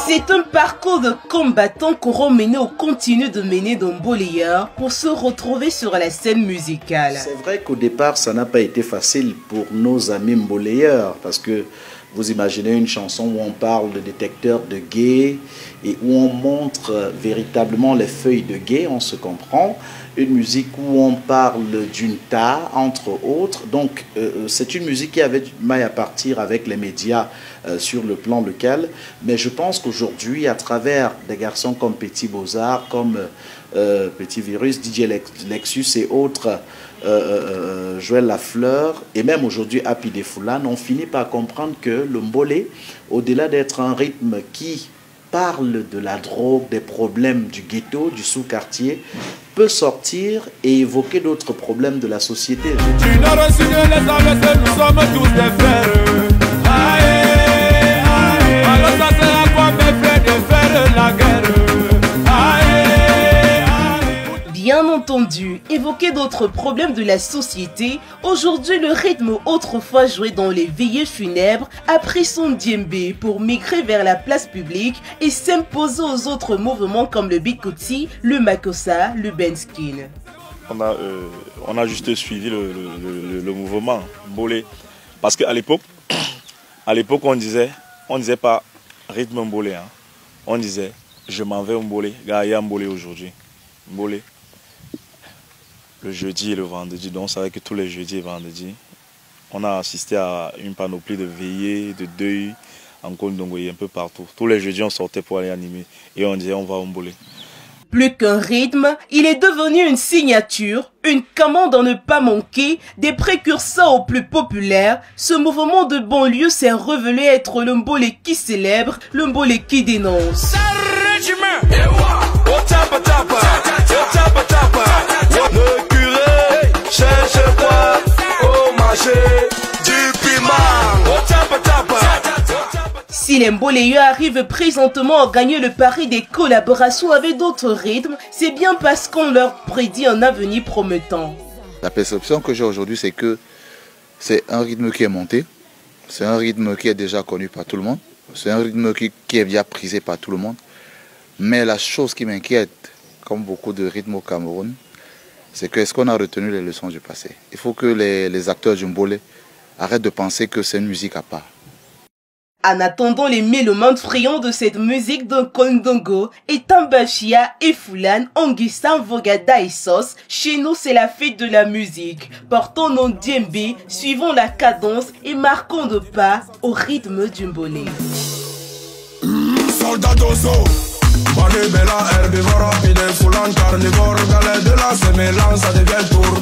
C'est un parcours de combattants qu'auront mené ou continue de mener dans Mboléya pour se retrouver sur la scène musicale. C'est vrai qu'au départ, ça n'a pas été facile pour nos amis Mboléyeurs parce que vous imaginez une chanson où on parle de détecteurs de guet et où on montre véritablement les feuilles de guet, on se comprend. Une musique où on parle d'une ta, entre autres. Donc, c'est une musique qui avait du mal à partir avec les médias sur le plan local. Mais je pense qu'aujourd'hui, à travers des garçons comme Petit Beaux-Arts, comme Petit Virus, DJ Lexus et autres, Joël Lafleur, et même aujourd'hui Happy Defoulane, on finit par comprendre que le mbolé, au-delà d'être un rythme qui parle de la drogue, des problèmes du ghetto, du sous-quartier, peut sortir et évoquer d'autres problèmes de la société. Tu n'as reçu les amis, nous sommes tous des frères. Alors ça sert à quoi mes frères de faire la guerre? Bien entendu, évoquer d'autres problèmes de la société, aujourd'hui le rythme autrefois joué dans les veillées funèbres a pris son djembé pour migrer vers la place publique et s'imposer aux autres mouvements comme le Bikoti, le Makossa, le Benskin. On a juste suivi le mouvement Mbolé parce qu'à l'époque, on disait pas rythme Mbolé, hein. On disait je m'en vais au Mbolé, il y a Mbolé aujourd'hui. Mbolé. Le jeudi et le vendredi, donc on savait que tous les jeudis et vendredis, on a assisté à une panoplie de veillées, de deuil en Kondongoye, un peu partout. Tous les jeudis, on sortait pour aller animer et on disait on va au Mbolé. Plus qu'un rythme, il est devenu une signature, une commande à ne pas manquer, des précurseurs aux plus populaires. Ce mouvement de banlieue s'est révélé être le Mbolé qui célèbre, le Mbolé qui dénonce. Si les Mboléyeux arrivent présentement à gagner le pari des collaborations avec d'autres rythmes, c'est bien parce qu'on leur prédit un avenir promettant. La perception que j'ai aujourd'hui, c'est que c'est un rythme qui est monté, c'est un rythme qui est déjà connu par tout le monde, c'est un rythme qui est bien prisé par tout le monde. Mais la chose qui m'inquiète, comme beaucoup de rythmes au Cameroun, c'est que est-ce qu'on a retenu les leçons du passé? Il faut que les acteurs du Mbolé arrêtent de penser que c'est une musique à part. En attendant les mélomanes friands de cette musique de Kondongo, Etambachia et Foulane, Anguissa, Vogada et Sos, chez nous c'est la fête de la musique. Portons nos djembé, suivons la cadence et marquons de pas au rythme du Mbolé. Soldat d'Ozo, Bali Bella, herbivore, rapide, Foulane, carnivore, galet de la sémélance, ça devient tour.